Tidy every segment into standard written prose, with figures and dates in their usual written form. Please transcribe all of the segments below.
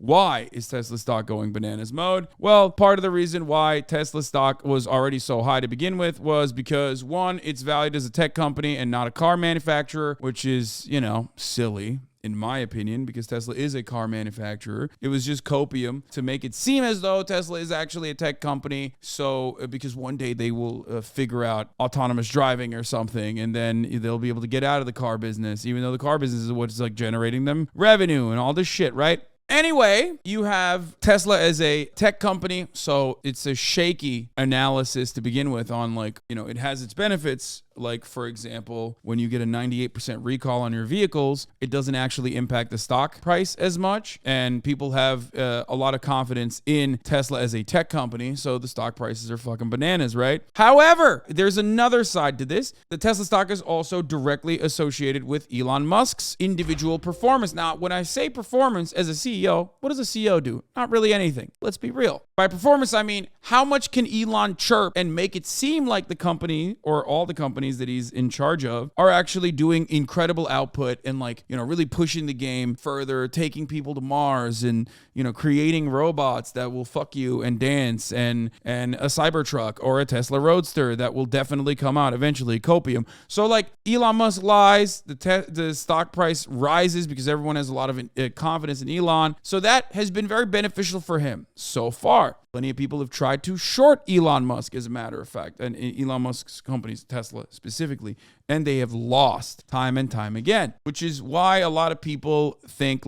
Why is Tesla stock going bananas mode? Well, part of the reason why Tesla stock was already so high to begin with was because, one, it's valued as a tech company and not a car manufacturer, which is, silly, in my opinion, because Tesla is a car manufacturer. It was just copium to make it seem as though Tesla is actually a tech company. So, because one day they will figure out autonomous driving or something, and then they'll be able to get out of the car business, even though the car business is what's like generating them revenue and all this shit, right? Anyway, you have Tesla as a tech company, so it's a shaky analysis to begin with on it has its benefits. Like, for example, when you get a 98% recall on your vehicles, it doesn't actually impact the stock price as much. And people have a lot of confidence in Tesla as a tech company. So the stock prices are fucking bananas, right? However, there's another side to this. The Tesla stock is also directly associated with Elon Musk's individual performance. Now, when I say performance as a CEO, what does a CEO do? Not really anything. Let's be real. By performance, I mean, how much can Elon chirp and make it seem like the company or all the companies that he's in charge of are actually doing incredible output and really pushing the game further, taking people to Mars and, creating robots that will fuck you and dance and a Cybertruck or a Tesla Roadster that will definitely come out eventually, copium. So Elon Musk lies, the stock price rises because everyone has a lot of confidence in Elon. So that has been very beneficial for him so far. Plenty of people have tried to short Elon Musk, as a matter of fact, and Elon Musk's companies, Tesla specifically, and they have lost time and time again, which is why a lot of people think,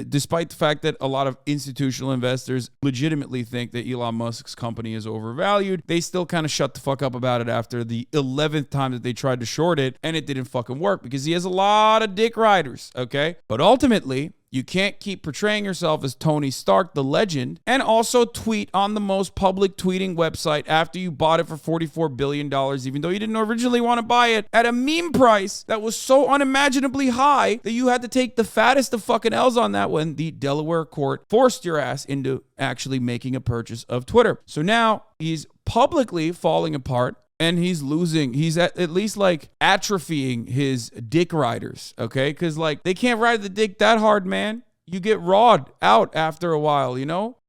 despite the fact that a lot of institutional investors legitimately think that Elon Musk's company is overvalued, they still kind of shut the fuck up about it after the 11th time that they tried to short it, and it didn't fucking work because he has a lot of dick riders, okay? But ultimately, you can't keep portraying yourself as Tony Stark, the legend, and also tweet on the most public tweeting website after you bought it for $44 billion, even though you didn't originally want to buy it at a meme price that was so unimaginably high that you had to take the fattest of fucking L's on that one. The Delaware court forced your ass into actually making a purchase of Twitter. So now he's publicly falling apart. And he's losing. He's at least atrophying his dick riders, okay? Because they can't ride the dick that hard, man. You get rawed out after a while,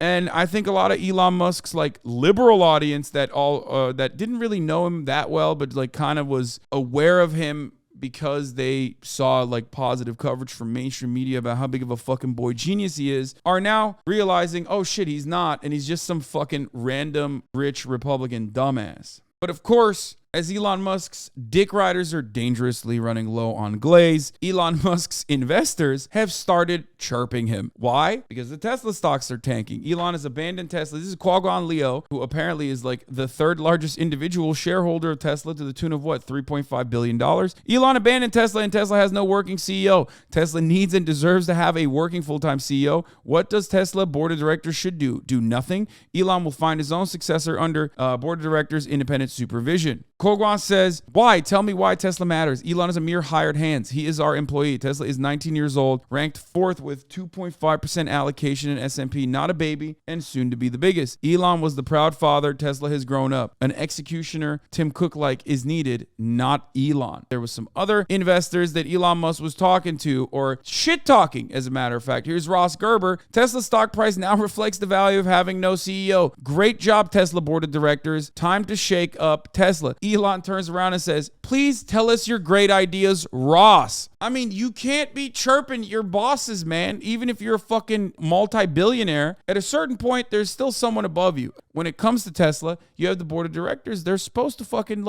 And I think a lot of Elon Musk's liberal audience that didn't really know him that well, but kind of was aware of him because they saw positive coverage from mainstream media about how big of a fucking boy genius he is, are now realizing, oh shit, he's not, and he's just some fucking random rich Republican dumbass. But of course, as Elon Musk's dick riders are dangerously running low on glaze, Elon Musk's investors have started chirping him. Why? Because the Tesla stocks are tanking. Elon has abandoned Tesla. This is Quaggon Leo, who apparently is the third largest individual shareholder of Tesla to the tune of what, $3.5 billion? Elon abandoned Tesla and Tesla has no working CEO. Tesla needs and deserves to have a working full-time CEO. What does Tesla board of directors should do? Do nothing. Elon will find his own successor under board of directors independent supervision. Quaggon says, why? Tell me why Tesla matters. Elon is a mere hired hand. He is our employee. Tesla is 19 years old, ranked fourth with 2.5% allocation in S&P, not a baby, and soon to be the biggest. Elon was the proud father. Tesla has grown up. An executioner, Tim Cook-like, is needed, not Elon. There was some other investors that Elon Musk was talking to, or shit-talking, as a matter of fact. Here's Ross Gerber. Tesla's stock price now reflects the value of having no CEO. Great job, Tesla board of directors. Time to shake up Tesla. Elon turns around and says, please tell us your great ideas, Ross. I mean, you can't be chirping your bosses, man. Even if you're a fucking multi-billionaire, at a certain point, there's still someone above you. When it comes to Tesla, you have the board of directors. They're supposed to fucking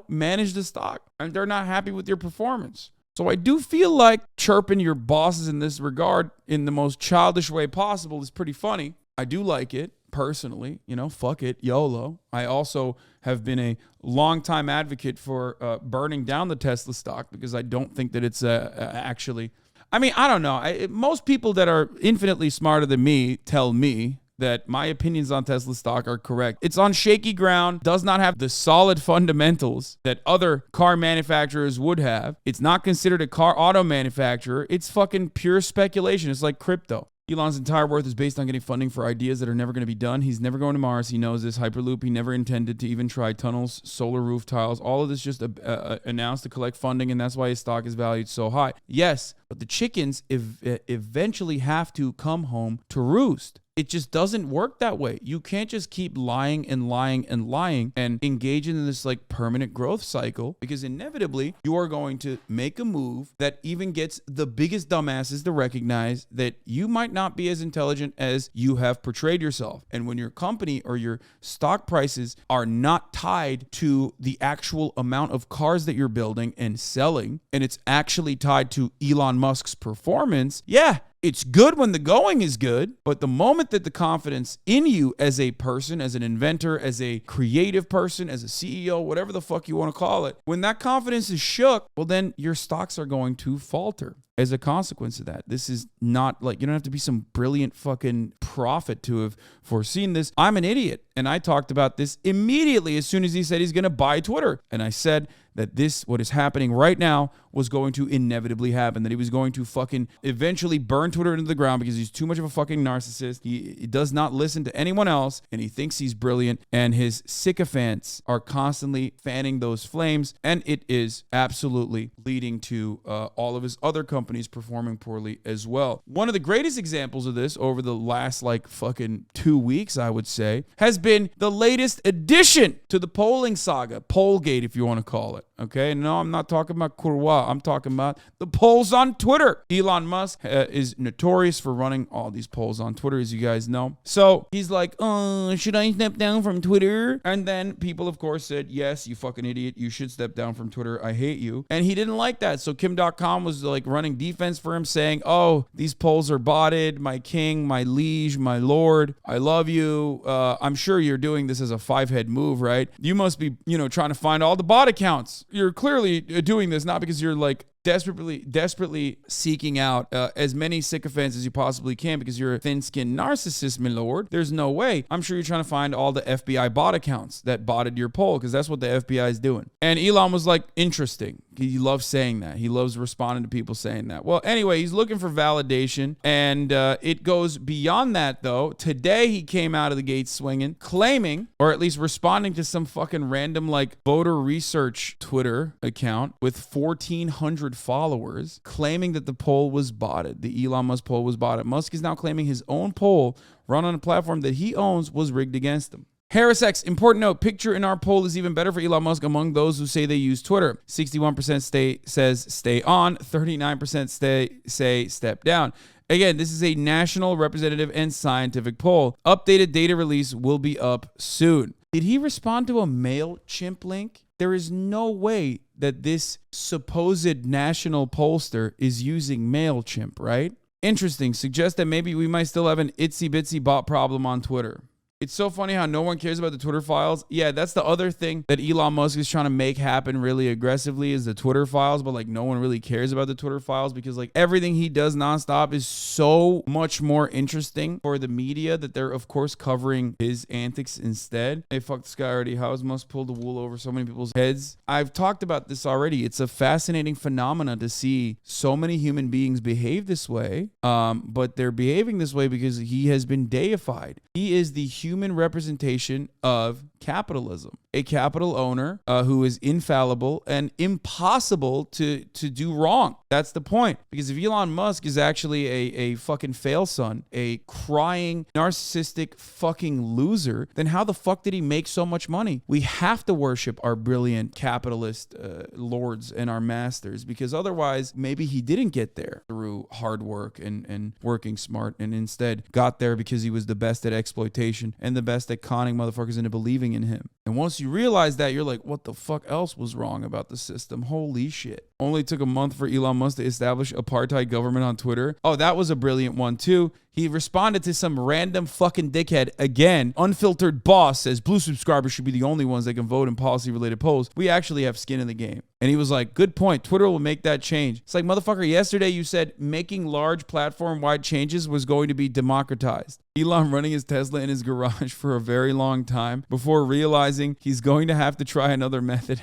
manage the stock, and they're not happy with your performance. So I do feel like chirping your bosses in this regard in the most childish way possible is pretty funny. I do like it. Personally, fuck it, YOLO. I also have been a longtime advocate for burning down the Tesla stock because I don't think that it's actually, I mean, I don't know. Most people that are infinitely smarter than me tell me that my opinions on Tesla stock are correct. It's on shaky ground, does not have the solid fundamentals that other car manufacturers would have. It's not considered a auto manufacturer. It's fucking pure speculation. It's like crypto. Elon's entire worth is based on getting funding for ideas that are never going to be done. He's never going to Mars. He knows this. Hyperloop, he never intended to even try tunnels, solar roof tiles. All of this just announced to collect funding, and that's why his stock is valued so high. Yes, but the chickens eventually have to come home to roost. It just doesn't work that way. You can't just keep lying and lying and lying and engage in this like permanent growth cycle, because inevitably you are going to make a move that even gets the biggest dumbasses to recognize that you might not be as intelligent as you have portrayed yourself. And when your company or your stock prices are not tied to the actual amount of cars that you're building and selling, and it's actually tied to Elon Musk's performance, yeah, it's good when the going is good, but the moment that the confidence in you as a person, as an inventor, as a creative person, as a CEO, whatever the fuck you want to call it, when that confidence is shook, well, then your stocks are going to falter as a consequence of that. This is not like, you don't have to be some brilliant fucking prophet to have foreseen this. I'm an idiot. And I talked about this immediately as soon as he said he's going to buy Twitter. And I said that what is happening right now was going to inevitably happen, that he was going to fucking eventually burn Twitter into the ground because he's too much of a fucking narcissist. He does not listen to anyone else, and he thinks he's brilliant, and his sycophants are constantly fanning those flames, and it is absolutely leading to all of his other companies performing poorly as well. One of the greatest examples of this over the last like fucking 2 weeks, I would say, has been the latest addition to the polling saga, Pollgate, if you want to call it. Okay, no, I'm not talking about Courroix. I'm talking about the polls on Twitter. Elon Musk is notorious for running all these polls on Twitter, as you guys know. So he's like, should I step down from Twitter? And then people, of course, said, yes, you fucking idiot. You should step down from Twitter. I hate you. And he didn't like that. So Kim.com was like running defense for him, saying, oh, these polls are botted. My king, my liege, my lord, I love you. I'm sure you're doing this as a five-head move, right? You must be, trying to find all the bot accounts. You're clearly doing this not because you're like desperately seeking out as many sycophants as you possibly can because you're a thin-skinned narcissist, my lord. There's no way. I'm sure you're trying to find all the FBI bot accounts that botted your poll, because that's what the FBI is doing. And Elon was like, interesting. He loves saying that. He loves responding to people saying that. Well, anyway, he's looking for validation, and it goes beyond that, though. Today, he came out of the gate swinging, claiming, or at least responding to some fucking random, like, voter research Twitter account with 1,400 followers, claiming that the poll was botted. The Elon Musk poll was botted. Musk is now claiming his own poll run on a platform that he owns was rigged against him. Harris X, important note, picture in our poll is even better for Elon Musk among those who say they use Twitter. 61% says stay on, 39% say step down. Again, this is a national, representative, and scientific poll. Updated data release will be up soon. Did he respond to a MailChimp link? There is no way that this supposed national pollster is using MailChimp, right? Interesting. Suggests that maybe we might still have an itsy-bitsy bot problem on Twitter. It's so funny how no one cares about the Twitter files. Yeah, that's the other thing that Elon Musk is trying to make happen really aggressively is the Twitter files, but like no one really cares about the Twitter files because like everything he does nonstop is so much more interesting for the media that they're of course covering his antics instead. Hey, fuck this guy already. How has Musk pulled the wool over so many people's heads? I've talked about this already. It's a fascinating phenomenon to see so many human beings behave this way, but they're behaving this way because he has been deified. He is the human representation of capitalism, a capital owner who is infallible and impossible to do wrong. That's the point. Because if Elon Musk is actually a fucking fail son, a crying, narcissistic fucking loser, then how the fuck did he make so much money? We have to worship our brilliant capitalist lords and our masters, because otherwise maybe he didn't get there through hard work and working smart, and instead got there because he was the best at exploitation and the best at conning motherfuckers into believing in him. And once you realize that, you're like, what the fuck else was wrong about the system? Holy shit. Only took a month for Elon Musk to establish apartheid government on Twitter. Oh, that was a brilliant one too. He responded to some random fucking dickhead. Again, unfiltered boss says blue subscribers should be the only ones that can vote in policy related polls. We actually have skin in the game. And he was like, good point. Twitter will make that change. It's like, motherfucker, yesterday you said making large platform-wide changes was going to be democratized. Elon running his Tesla in his garage for a very long time before realizing he's going to have to try another method.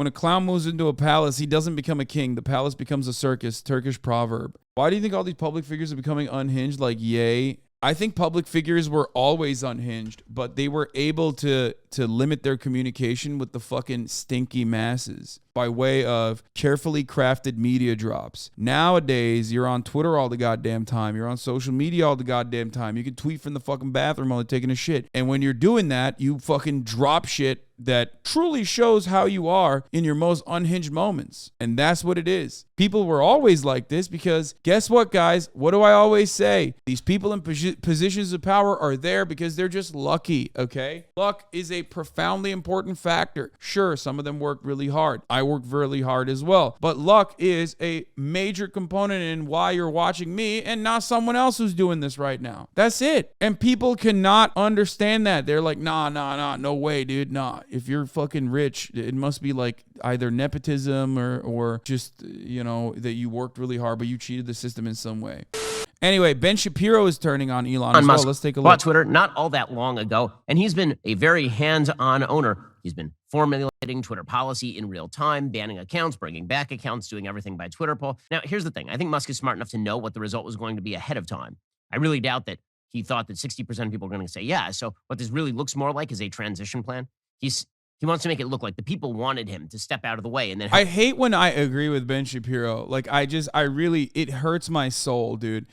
When a clown moves into a palace, he doesn't become a king. The palace becomes a circus. Turkish proverb. Why do you think all these public figures are becoming unhinged? Like, yay. I think public figures were always unhinged, but they were able to limit their communication with the fucking stinky masses by way of carefully crafted media drops. Nowadays, you're on Twitter all the goddamn time. You're on social media all the goddamn time. You can tweet from the fucking bathroom while you're taking a shit. And when you're doing that, you fucking drop shit that truly shows how you are in your most unhinged moments. And that's what it is. People were always like this because guess what, guys? What do I always say? These people in positions of power are there because they're just lucky, okay? Luck is a profoundly important factor. Sure, some of them work really hard. I work really hard as well. But luck is a major component in why you're watching me and not someone else who's doing this right now. That's it. And people cannot understand that. They're like, nah, no way, dude, nah. If you're fucking rich, it must be like either nepotism or just, you know, that you worked really hard, but you cheated the system in some way. Anyway, Ben Shapiro is turning on Elon as well. Let's take a look. Bought Twitter not all that long ago, and he's been a very hands-on owner. He's been formulating Twitter policy in real time, banning accounts, bringing back accounts, doing everything by Twitter poll. Now, here's the thing. I think Musk is smart enough to know what the result was going to be ahead of time. I really doubt that he thought that 60% of people are going to say yeah. So what this really looks more like is a transition plan. He wants to make it look like the people wanted him to step out of the way. And then I hate when I agree with Ben Shapiro. Like, it hurts my soul, dude.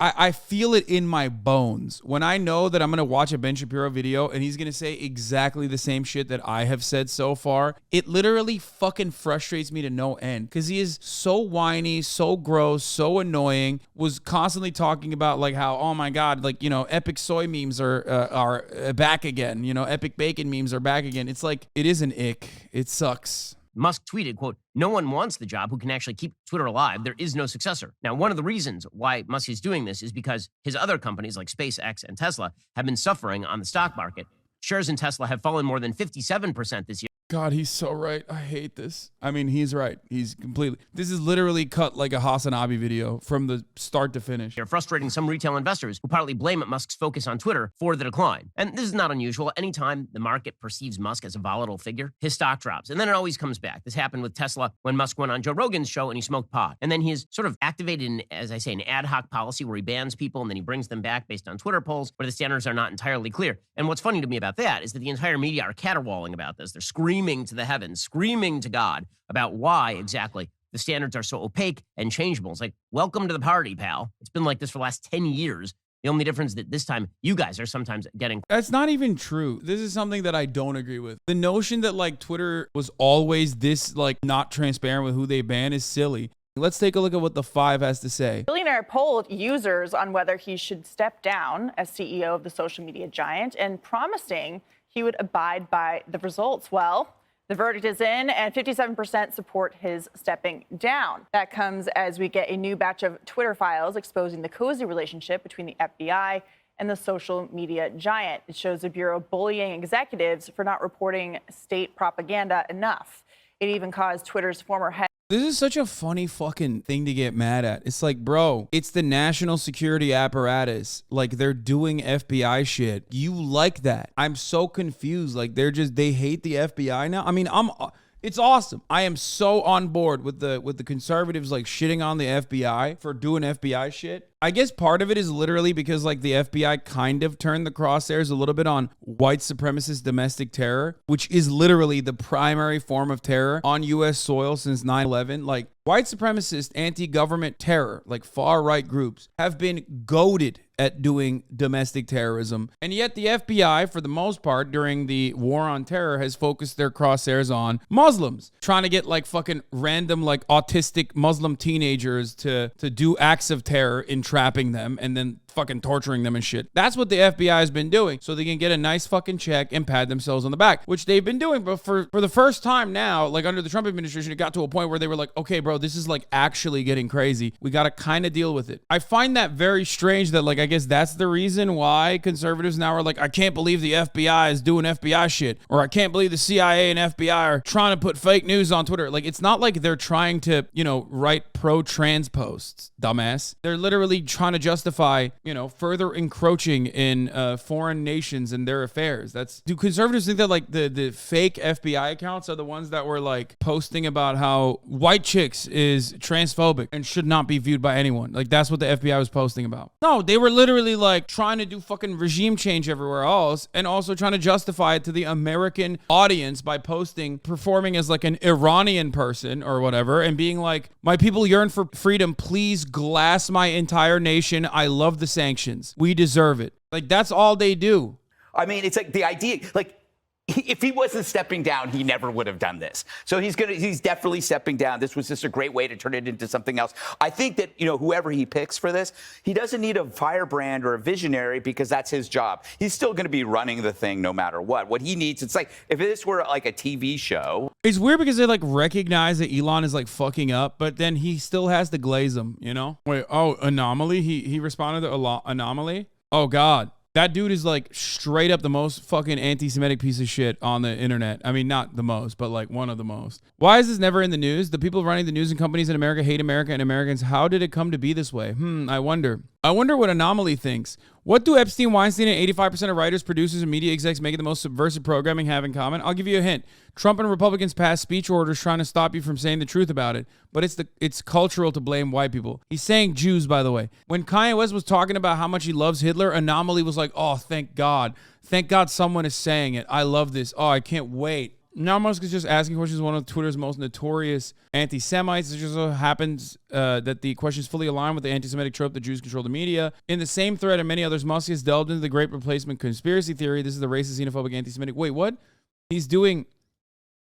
I feel it in my bones when I know that I'm going to watch a Ben Shapiro video and he's going to say exactly the same shit that I have said so far. It literally fucking frustrates me to no end because he is so whiny, so gross, so annoying, was constantly talking about like how, oh my God, like, you know, epic soy memes are back again. You know, epic bacon memes are back again. It's like, it is an ick. It sucks. Musk tweeted, quote, "No one wants the job who can actually keep Twitter alive. There is no successor." Now, one of the reasons why Musk is doing this is because his other companies like SpaceX and Tesla have been suffering on the stock market. Shares in Tesla have fallen more than 57% this year. God, he's so right. I hate this. I mean, he's right. He's completely. This is literally cut like a HasanAbi video from the start to finish. They're frustrating some retail investors who partly blame Musk's focus on Twitter for the decline. And this is not unusual. Anytime the market perceives Musk as a volatile figure, his stock drops. And then it always comes back. This happened with Tesla when Musk went on Joe Rogan's show and he smoked pot. And then he has sort of activated, as I say, an ad hoc policy where he bans people and then he brings them back based on Twitter polls where the standards are not entirely clear. And what's funny to me about that is that the entire media are caterwauling about this. They're screaming to the heavens, screaming to God about why exactly the standards are so opaque and changeable. It's like, welcome to the party, pal. It's been like this for the last 10 years. The only difference is that this time you guys are sometimes getting. That's not even true. This is something that I don't agree with. The notion that like Twitter was always this like not transparent with who they ban is silly. Let's take a look at what the 5 has to say. Billionaire polled users on whether he should step down as CEO of the social media giant and promising he would abide by the results. Well, the verdict is in, and 57% support his stepping down. That comes as we get a new batch of Twitter files exposing the cozy relationship between the FBI and the social media giant. It shows the Bureau bullying executives for not reporting state propaganda enough. It even caused Twitter's former head. This is such a funny fucking thing to get mad at. It's like, bro, it's the national security apparatus. Like, they're doing FBI shit. You like that. I'm so confused. Like, they hate the FBI now. I mean, it's awesome. I am so on board with the conservatives like shitting on the FBI for doing FBI shit. I guess part of it is literally because like the FBI kind of turned the crosshairs a little bit on white supremacist domestic terror, which is literally the primary form of terror on U.S. soil since 9/11. Like white supremacist anti-government terror, like far-right groups, have been goaded at doing domestic terrorism. And yet the FBI, for the most part, during the war on terror, has focused their crosshairs on Muslims, trying to get like fucking random like autistic Muslim teenagers to do acts of terror in trapping them and then fucking torturing them and shit. That's what the FBI has been doing so they can get a nice fucking check and pat themselves on the back, which they've been doing. But for the first time now, like under the Trump administration, it got to a point where they were like, okay, bro, this is like actually getting crazy. We got to kind of deal with it. I find that very strange that like, I guess that's the reason why conservatives now are like, I can't believe the FBI is doing FBI shit, or I can't believe the CIA and FBI are trying to put fake news on Twitter. Like, it's not like they're trying to, you know, write pro-trans posts, dumbass. They're literally trying to justify further encroaching in foreign nations and their affairs. Do conservatives think that like the fake FBI accounts are the ones that were like posting about how white chicks is transphobic and should not be viewed by anyone? Like that's what the FBI was posting about. No, they were literally like trying to do fucking regime change everywhere else and also trying to justify it to the American audience by performing as like an Iranian person or whatever and being like, my people yearn for freedom, please glass my entire nation. I love the sanctions. We deserve it. Like that's all they do. I mean, it's like the idea, like if he wasn't stepping down, he never would have done this. So he's definitely stepping down. This was just a great way to turn it into something else. I think that, whoever he picks for this, he doesn't need a firebrand or a visionary because that's his job. He's still going to be running the thing no matter what. What he needs, it's like if this were like a TV show. It's weird because they like recognize that Elon is like fucking up, but then he still has to glaze them, Wait, Anomaly? He responded to Anomaly? Oh, God. That dude is like straight up the most fucking anti-Semitic piece of shit on the internet. I mean, not the most, but like one of the most. Why is this never in the news? The people running the news and companies in America hate America and Americans. How did it come to be this way? I wonder. I wonder what Anomaly thinks. What do Epstein, Weinstein, and 85% of writers, producers, and media execs making the most subversive programming have in common? I'll give you a hint. Trump and Republicans passed speech orders trying to stop you from saying the truth about it, but it's cultural to blame white people. He's saying Jews, by the way. When Kanye West was talking about how much he loves Hitler, Anomaly was like, oh, thank God. Thank God someone is saying it. I love this. Oh, I can't wait. Now Musk is just asking questions. One of Twitter's most notorious anti-Semites. It just so happens that the question is fully aligned with the anti-Semitic trope that Jews control the media. In the same thread and many others, Musk has delved into the Great Replacement conspiracy theory. This is the racist, xenophobic, anti-Semitic. Wait, what? He's doing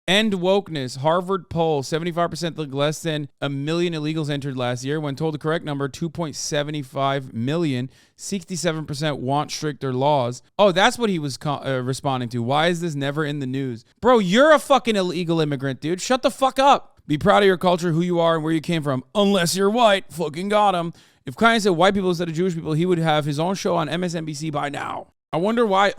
end wokeness. Harvard poll, 75% less than 1 million illegals entered last year. When told the correct number, 2.75 million. 67% want stricter laws. Oh, that's what he was responding to. Why is this never in the news? Bro, you're a fucking illegal immigrant, dude. Shut the fuck up. Be proud of your culture, who you are, and where you came from. Unless you're white. Fucking got him. If Kanye said white people instead of Jewish people, he would have his own show on MSNBC by now. I wonder why the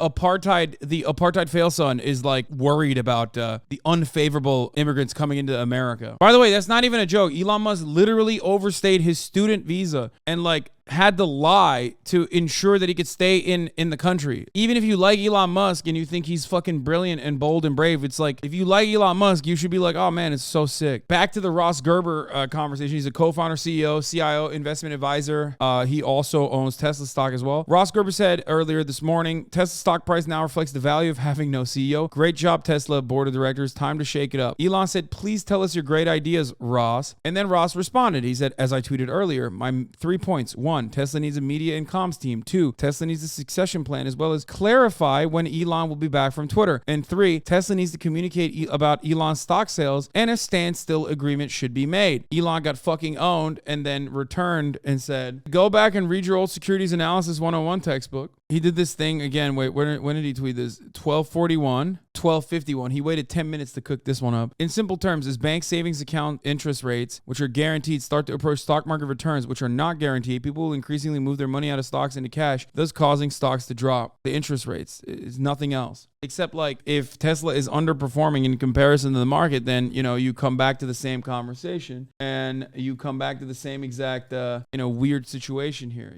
apartheid fail son is like worried about the unfavorable immigrants coming into America. By the way, that's not even a joke. Elon Musk literally overstayed his student visa and like had to lie to ensure that he could stay in the country. Even if you like Elon Musk and you think he's fucking brilliant and bold and brave, it's like, if you like Elon Musk, you should be like, oh man, it's so sick. Back to the Ross Gerber conversation. He's a co-founder, CEO, CIO, investment advisor. He also owns Tesla stock as well. Ross Gerber said earlier this morning, Tesla stock price now reflects the value of having no CEO. Great job, Tesla board of directors. Time to shake it up. Elon said, please tell us your great ideas, Ross. And then Ross responded. He said, as I tweeted earlier, my 3 points. 1, Tesla needs a media and comms team. 2, Tesla needs a succession plan as well as clarify when Elon will be back from Twitter. And 3, Tesla needs to communicate about Elon's stock sales and a standstill agreement should be made. Elon got fucking owned and then returned and said, go back and read your old securities analysis 101 textbook. He did this thing again. Wait, when did he tweet this? 12:41, 12:51. He waited 10 minutes to cook this one up. In simple terms, as bank savings account interest rates, which are guaranteed, start to approach stock market returns, which are not guaranteed, people will increasingly move their money out of stocks into cash, thus causing stocks to drop. The interest rates is nothing else. Except like if Tesla is underperforming in comparison to the market, then, you come back to the same conversation and you come back to the same exact, weird situation here,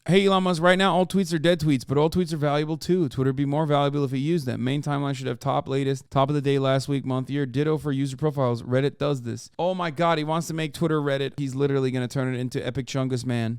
Hey, Elon Musk, right now all tweets are dead tweets, but all tweets are valuable too. Twitter would be more valuable if it used them. Main timeline should have top, latest, top of the day, last week, month, year. Ditto for user profiles. Reddit does this. Oh my God, he wants to make Twitter Reddit. He's literally going to turn it into Epic Chungus Man.